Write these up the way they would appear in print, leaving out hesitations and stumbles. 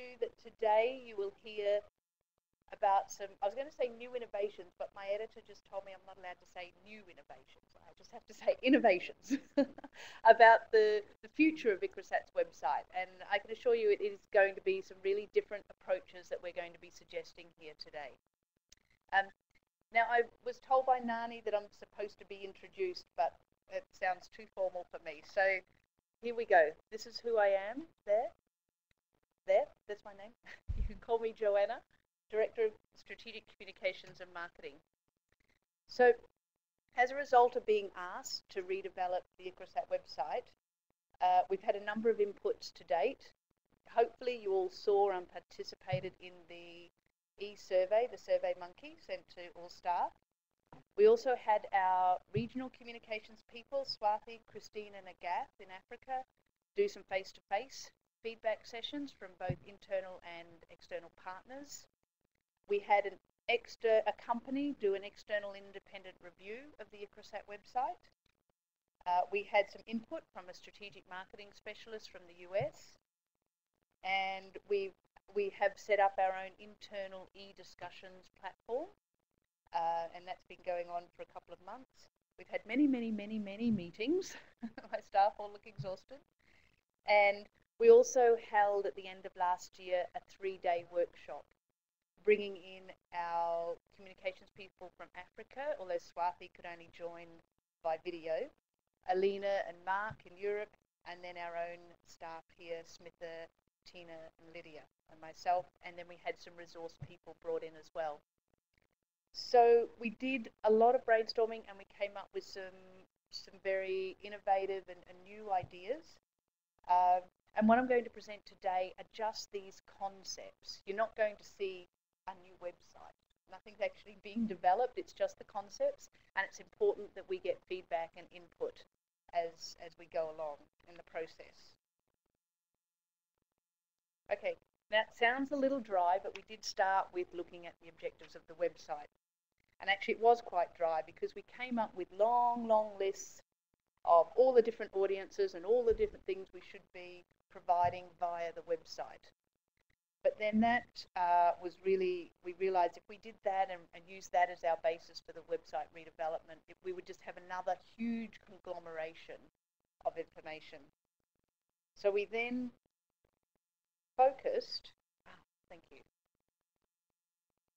you that today you will hear about some, I was going to say new innovations, but my editor just told me I'm not allowed to say new innovations. I just have to say innovations about the future of ICRISAT's website. And I can assure you it is going to be some really different approaches that we're going to be suggesting here today. Now, I was told by Nani that I'm supposed to be introduced, but it sounds too formal for me. So here we go. This is who I am. There, that's my name. You can call me Joanna, Director of Strategic Communications and Marketing. So as a result of being asked to redevelop the ICRISAT website, we've had a number of inputs to date. Hopefully you all saw and participated in the e-survey, the Survey Monkey, sent to all staff. We also had our regional communications people, Swathi, Christine and Agath in Africa, do some face-to-face feedback sessions from both internal and external partners. We had a company do an external independent review of the ICRISAT website. We had some input from a strategic marketing specialist from the US, and we have set up our own internal e-discussions platform, and that's been going on for a couple of months. We've had many meetings. My staff all look exhausted. And we also held at the end of last year a 3-day workshop, bringing in our communications people from Africa, although Swathi could only join by video, Alina and Mark in Europe, and then our own staff here, Smitha, Tina and Lydia and myself, and then we had some resource people brought in as well. So we did a lot of brainstorming and we came up with some very innovative and new ideas. And what I'm going to present today are just these concepts. You're not going to see a new website. Nothing's actually being developed, it's just the concepts, and it's important that we get feedback and input as we go along in the process. Okay, now it sounds a little dry, but we did start with looking at the objectives of the website. And actually it was quite dry because we came up with long lists of all the different audiences and all the different things we should be providing via the website. But then that was really, we realized if we did that and used that as our basis for the website redevelopment, we would just have another huge conglomeration of information. So we then focused, thank you.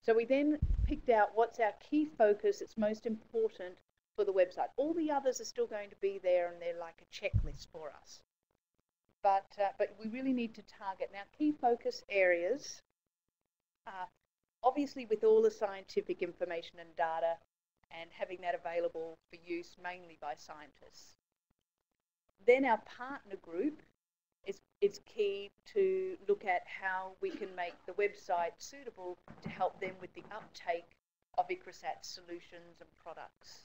So we then picked out what's our key focus that's most important for the website. All the others are still going to be there and they're like a checklist for us. But we really need to target. Now, key focus areas, obviously with all the scientific information and data and having that available for use mainly by scientists. Then our partner group is key to look at how we can make the website suitable to help them with the uptake of ICRISAT solutions and products.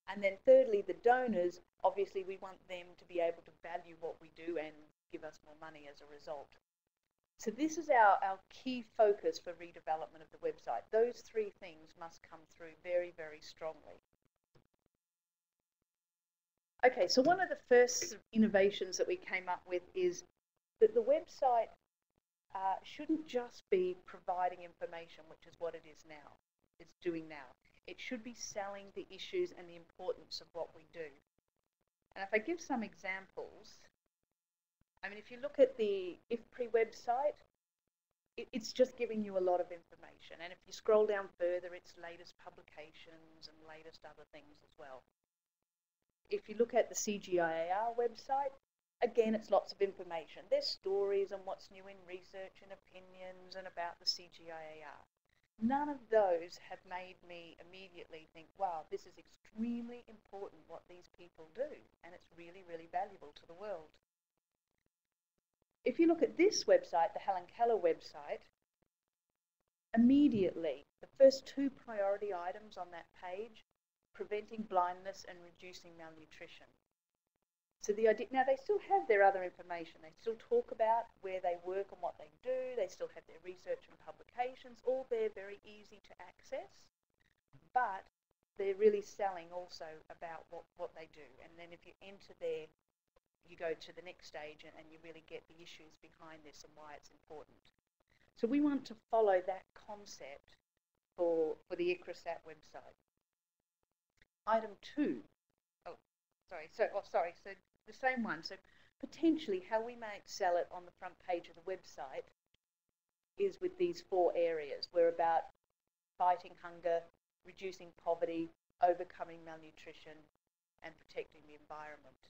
And then thirdly, the donors, obviously we want them to be able to value what we do and give us more money as a result. So this is our key focus for redevelopment of the website. Those three things must come through very strongly. Okay, so one of the first innovations that we came up with is that the website shouldn't just be providing information, which is what it is now, it's doing now. It should be selling the issues and the importance of what we do. And if I give some examples, I mean, if you look at the IFPRI website, it's just giving you a lot of information. And if you scroll down further, it's latest publications and latest other things as well. If you look at the CGIAR website, again, it's lots of information. There's stories on what's new in research and opinions and about the CGIAR. None of those have made me immediately think, wow, this is extremely important what these people do, and it's really valuable to the world. If you look at this website, the Helen Keller website, immediately, the first 2 priority items on that page, preventing blindness and reducing malnutrition. So the idea, now they still have their other information. They still talk about where they work and what they do. They still have their research and publications, all there very easy to access. But they're really selling also about what they do. And then if you enter their you go to the next stage and you really get the issues behind this and why it's important. So we want to follow that concept for the ICRISAT website. Item 2, so the same one. So potentially how we may excel it on the front page of the website is with these 4 areas. We're about fighting hunger, reducing poverty, overcoming malnutrition, and protecting the environment.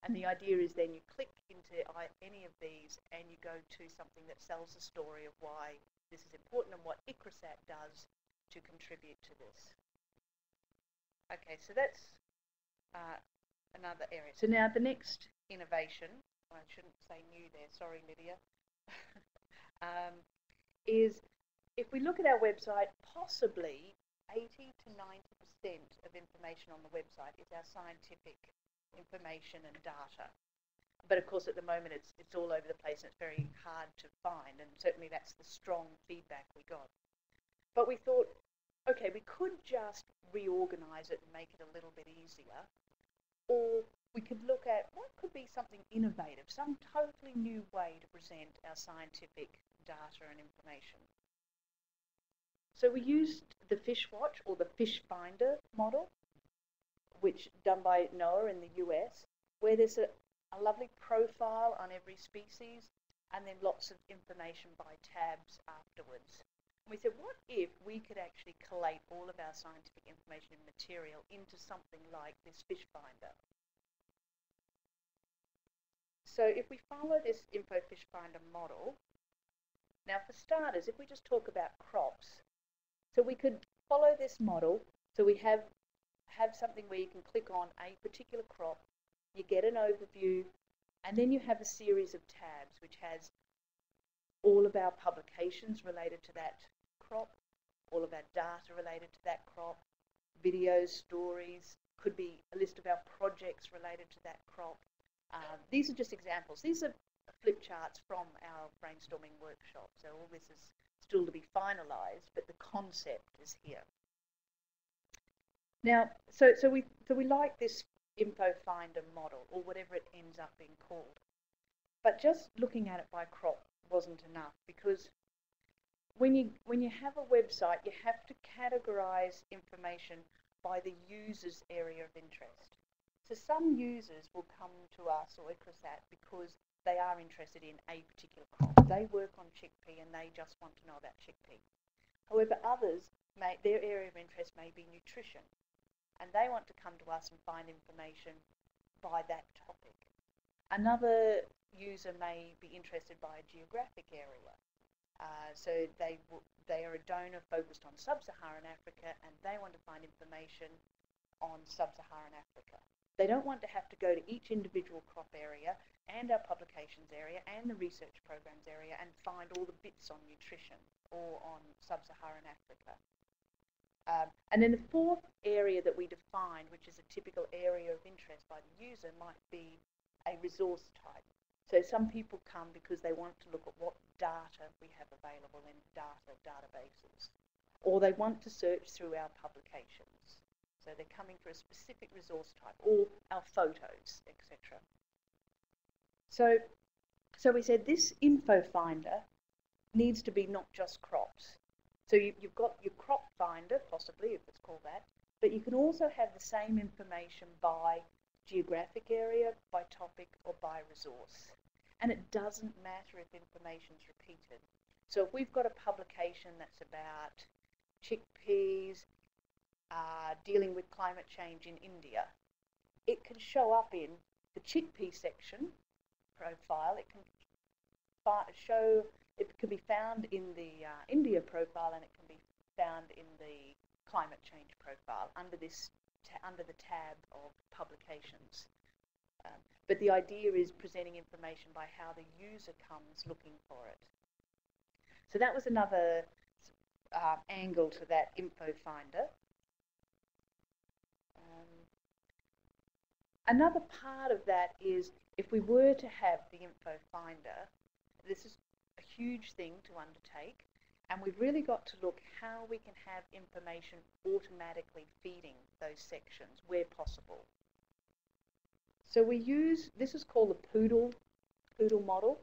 And the idea is then you click into any of these and you go to something that sells the story of why this is important and what ICRISAT does to contribute to this. Okay, so that's another area. So now the next innovation, I shouldn't say new there, sorry Lydia, is if we look at our website, possibly 80 to 90% of information on the website is our scientific information and data. But of course at the moment it's all over the place and it's very hard to find, and certainly that's the strong feedback we got. But we thought, okay, we could just reorganize it and make it a little bit easier, or we could look at what could be something innovative, some totally new way to present our scientific data and information. So we used the Fish Watch or the Fish Finder model, which done by NOAA in the US, where there's a lovely profile on every species and then lots of information by tabs afterwards. And we said, what if we could actually collate all of our scientific information and material into something like this Fish Finder? So if we follow this Info Fish Finder model, now for starters, if we just talk about crops, so we could follow this model, so we have something where you can click on a particular crop, you get an overview, and then you have a series of tabs which has all of our publications related to that crop, all of our data related to that crop, videos, stories, could be a list of our projects related to that crop. These are just examples. These are flip charts from our brainstorming workshop, so all this is still to be finalised, but the concept is here. Now, so we like this Info Finder model, or whatever it ends up being called. But just looking at it by crop wasn't enough, because when you have a website, you have to categorize information by the user's area of interest. So some users will come to us or ICRISAT because they are interested in a particular crop. They work on chickpea and they just want to know about chickpea. However, others, their area of interest may be nutrition, and they want to come to us and find information by that topic. Another user may be interested by a geographic area. So they are a donor focused on sub-Saharan Africa, and they want to find information on sub-Saharan Africa. They don't want to have to go to each individual crop area and our publications area and the research programs area and find all the bits on nutrition or on sub-Saharan Africa. And then the fourth area that we defined, which is a typical area of interest by the user, might be a resource type. So some people come because they want to look at what data we have available in databases, or they want to search through our publications. So they're coming for a specific resource type, or our photos, etc. So we said this Info Finder needs to be not just crops. So you've got your crop finder, possibly, if it's called that, but you can also have the same information by geographic area, by topic, or by resource. And it doesn't matter if information's repeated. So if we've got a publication that's about chickpeas, dealing with climate change in India, it can show up in the chickpea section profile. It can be found in the India profile, and it can be found in the climate change profile under the tab of publications. But the idea is presenting information by how the user comes looking for it. So that was another angle to that Info Finder. Another part of that is if we were to have the Info Finder, this is a huge thing to undertake, and we've really got to look how we can have information automatically feeding those sections where possible. So we use, this is called the Poodle Model,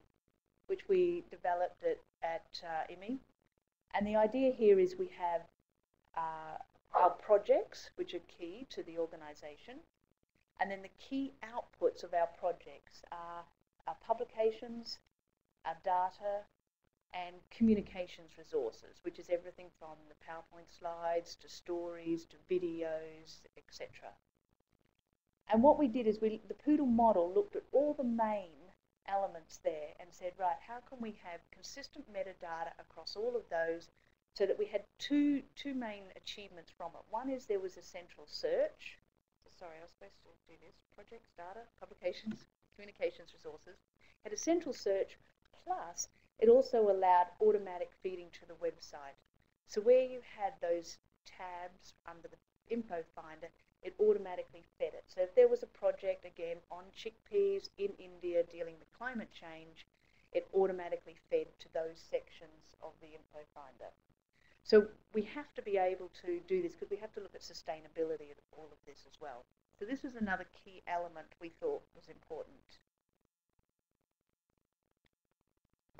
which we developed at IMI. And the idea here is we have our projects, which are key to the organisation, and then the key outputs of our projects are our publications, our data, and communications resources, which is everything from the PowerPoint slides to stories to videos, etc. And what we did is the Poodle model looked at all the main elements there and said, right, how can we have consistent metadata across all of those, so that we had two main achievements from it. One is there was a central search. Sorry, I was supposed to do this. Projects, data, publications, communications resources. Had a central search, plus it also allowed automatic feeding to the website. So where you had those tabs under the info finder, it automatically fed it. So if there was a project, again, on chickpeas in India dealing with climate change, it automatically fed to those sections of the info finder. So we have to be able to do this because we have to look at sustainability of all of this as well. So this is another key element we thought was important.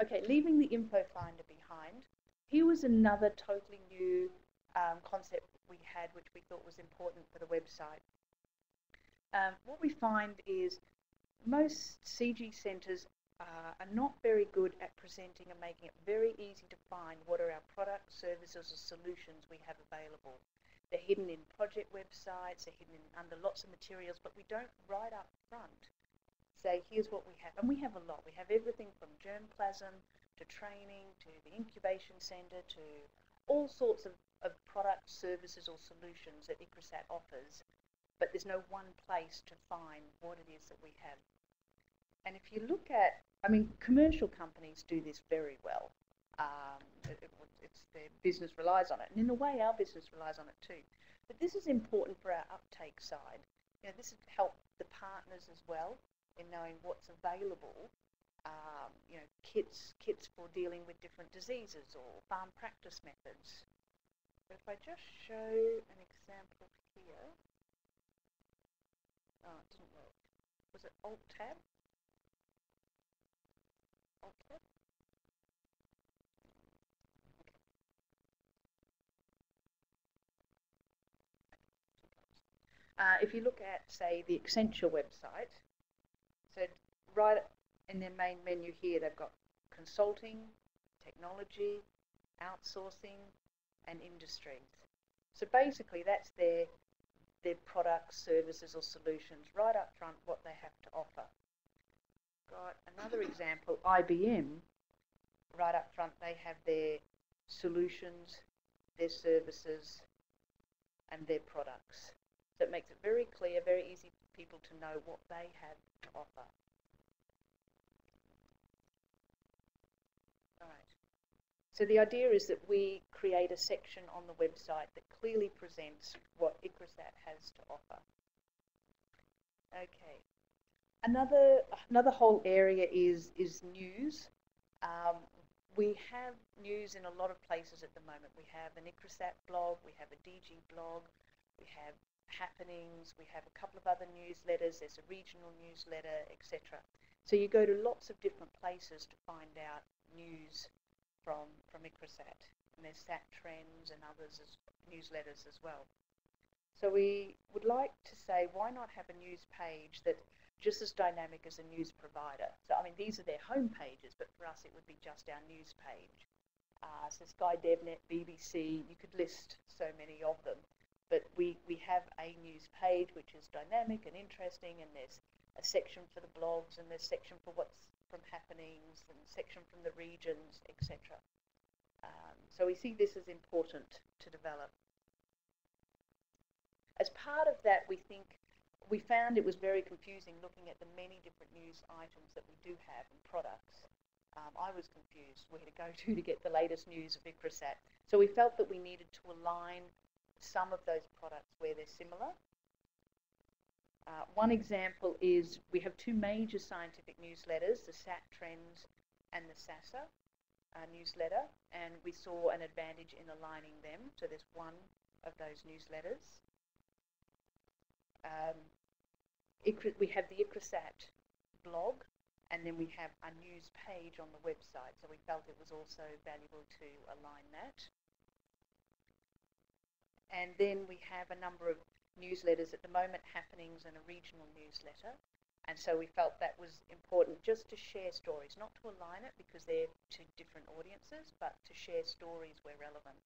Okay, leaving the info finder behind, here was another totally new concept we had, which we thought was important for the website. What we find is most CG centres are not very good at presenting and making it very easy to find what are our products, services or solutions we have available. They're hidden in project websites, they're hidden under lots of materials, but we don't right up front say, here's what we have. And we have a lot. We have everything from germplasm to training to the incubation centre to all sorts of products, services or solutions that ICRISAT offers, but there's no one place to find what it is that we have. And if you look at, I mean, commercial companies do this very well. It's their business relies on it. And in a way, our business relies on it too. But this is important for our uptake side. You know, this has helped the partners as well in knowing what's available. You know, kits for dealing with different diseases or farm practice methods. But if I just show an example here. Oh, it didn't work. Was it Alt-Tab? Alt-Tab? If you look at, say, the Accenture website, so right in their main menu here, they've got consulting, technology, outsourcing, and industries. So basically, that's their products, services, or solutions right up front, what they have to offer. Got another example, IBM. Right up front, they have their solutions, their services, and their products. So it makes it very clear, very easy for people to know what they have to offer. All right. So the idea is that we create a section on the website that clearly presents what ICRISAT has to offer. Okay. Another whole area is news. We have news in a lot of places at the moment. We have an ICRISAT blog, we have a DG blog, we have happenings, we have a couple of other newsletters, there's a regional newsletter, etc. So you go to lots of different places to find out news from ICRISAT. And there's SAT Trends and others as newsletters as well. So we would like to say, why not have a news page that's just as dynamic as a news provider? So I mean, these are their home pages, but for us it would be just our news page. So Sky DevNet, BBC, you could list so many of them. But we have a news page which is dynamic and interesting, and there's a section for the blogs, and there's a section for what's from happenings, and a section from the regions, etc. So we see this as important to develop. As part of that, we found it was very confusing looking at the many different news items that we do have and products. I was confused where to go to get the latest news of ICRISAT. So we felt that we needed to align some of those products where they're similar. One example is we have two major scientific newsletters, the SAT Trends and the SASA newsletter, and we saw an advantage in aligning them. So there's one of those newsletters. we have the ICRISAT blog, and then we have a news page on the website. So we felt it was also valuable to align that. And then we have a number of newsletters at the moment, happenings and a regional newsletter. And so we felt that was important just to share stories, not to align it because they're to different audiences, but to share stories where relevant.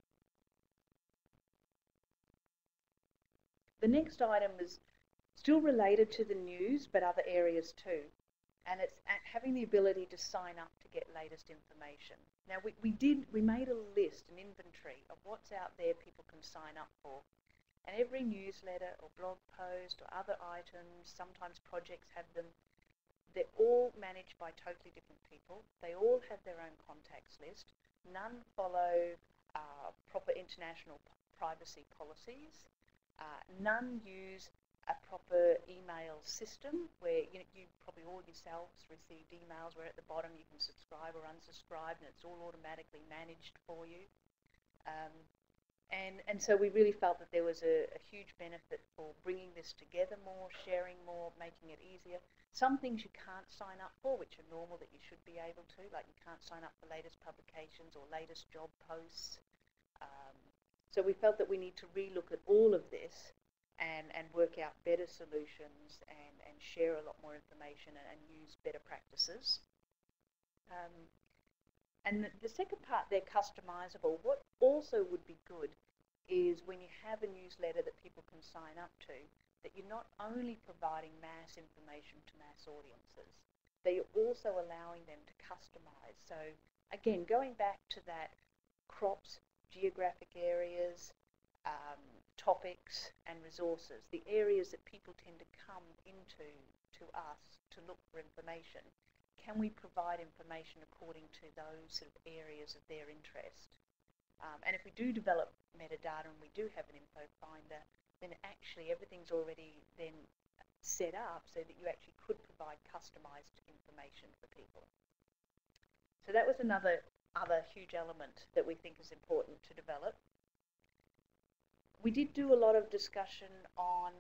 The next item is still related to the news, but other areas too. And it's having the ability to sign up to get latest information. Now we made a list, an inventory of what's out there people can sign up for. And every newsletter or blog post or other items, sometimes projects have them, they're all managed by totally different people. They all have their own contacts list. None follow proper international privacy policies. None use a proper email system where you probably all yourselves received emails where at the bottom you can subscribe or unsubscribe and it's all automatically managed for you. And so we really felt that there was a huge benefit for bringing this together more, sharing more, making it easier. Some things you can't sign up for, which are normal that you should be able to, like you can't sign up for latest publications or latest job posts. So we felt that we need to relook at all of this and work out better solutions and share a lot more information and use better practices. And the second part, they're customisable. What also would be good is when you have a newsletter that people can sign up to, that you're not only providing mass information to mass audiences, that you're also allowing them to customise. So again, going back to that crops, geographic areas, topics and resources, the areas that people tend to come into to us to look for information. Can we provide information according to those sort of areas of their interest? And if we do develop metadata and we do have an info finder, then actually everything's already then set up so that you actually could provide customised information for people. So that was another huge element that we think is important to develop. We did do a lot of discussion on,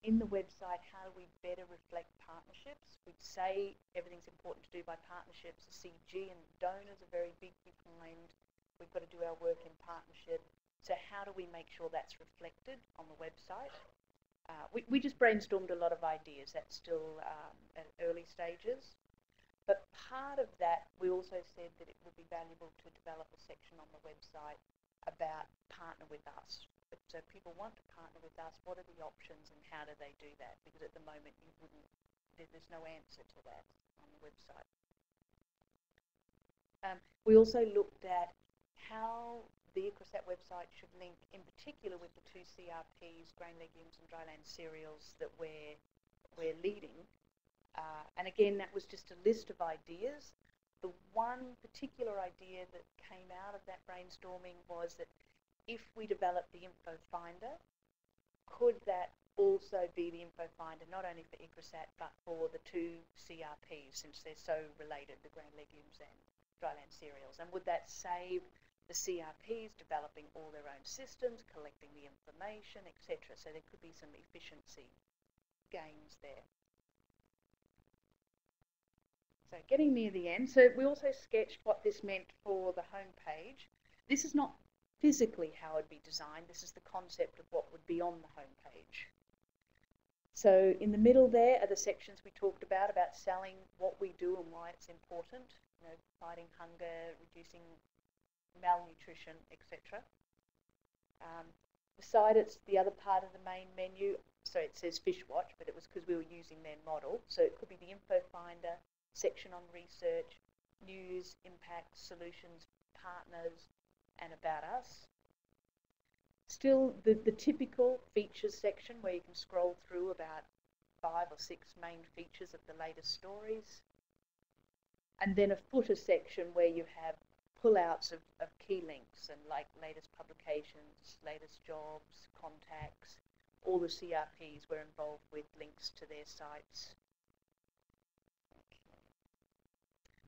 in the website, how do we better reflect partnerships? We'd say everything's important to do by partnerships. The CG and donors are very big behind. We've got to do our work in partnership. So how do we make sure that's reflected on the website? We just brainstormed a lot of ideas. That's still at early stages. But part of that, we also said that it would be valuable to develop a section on the website about partner with us. So if people want to partner with us, what are the options and how do they do that? Because at the moment there's no answer to that on the website. We also looked at how the ICRISAT website should link in particular with the two CRPs, grain, legumes and dryland cereals that we're leading. And again, that was just a list of ideas. The one particular idea that came out of that brainstorming was that if we develop the info finder, could that also be the info finder not only for ICRISAT but for the two CRPs, since they're so related, the grain, legumes and dryland cereals? And would that save the CRPs developing all their own systems, collecting the information, etc.? So there could be some efficiency gains there. So getting near the end, so we also sketched what this meant for the home page. This is not physically how it'd be designed. This is the concept of what would be on the home page. So in the middle there are the sections we talked about selling what we do and why it's important, fighting hunger, reducing malnutrition, etc. Beside it's the other part of the main menu. So it says Fish Watch, but it was because we were using their model. So it could be the info finder, section on research, news, impact, solutions, partners, and about us. Still the typical features section where you can scroll through about 5 or 6 main features of the latest stories. And then a footer section where you have pullouts of key links and like latest publications, latest jobs, contacts. All the CRPs were involved with links to their sites.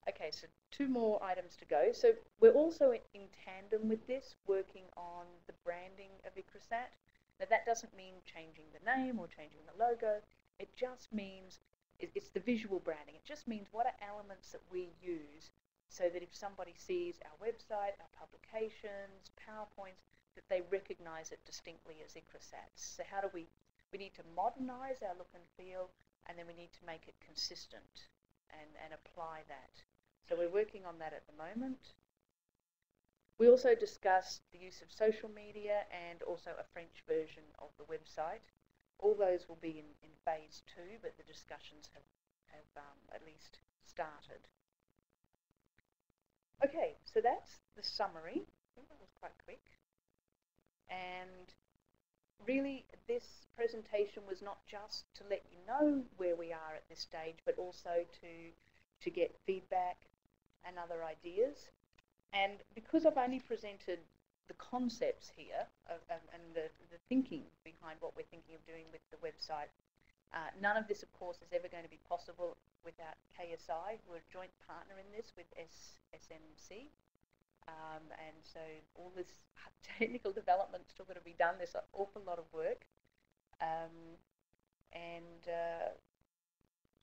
Okay, so 2 more items to go. So we're also in tandem with this, working on the branding of ICRISAT. Now that doesn't mean changing the name or changing the logo. It just means, it's the visual branding. It just means what are elements that we use so that if somebody sees our website, our publications, PowerPoints, that they recognize it distinctly as ICRISAT. So how do we need to modernize our look and feel, and then we need to make it consistent and apply that. So we're working on that at the moment. We also discussed the use of social media and also a French version of the website. All those will be in phase 2, but the discussions have at least started. Okay, so that's the summary. I think that was quite quick. And really, this presentation was not just to let you know where we are at this stage, but also to get feedback and other ideas. And because I've only presented the concepts here and the thinking behind what we're thinking of doing with the website, none of this, of course, is ever going to be possible without KSI, who are a joint partner in this with SMC. And so all this technical development still got to be done. There's an awful lot of work.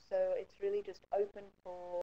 So it's really just open for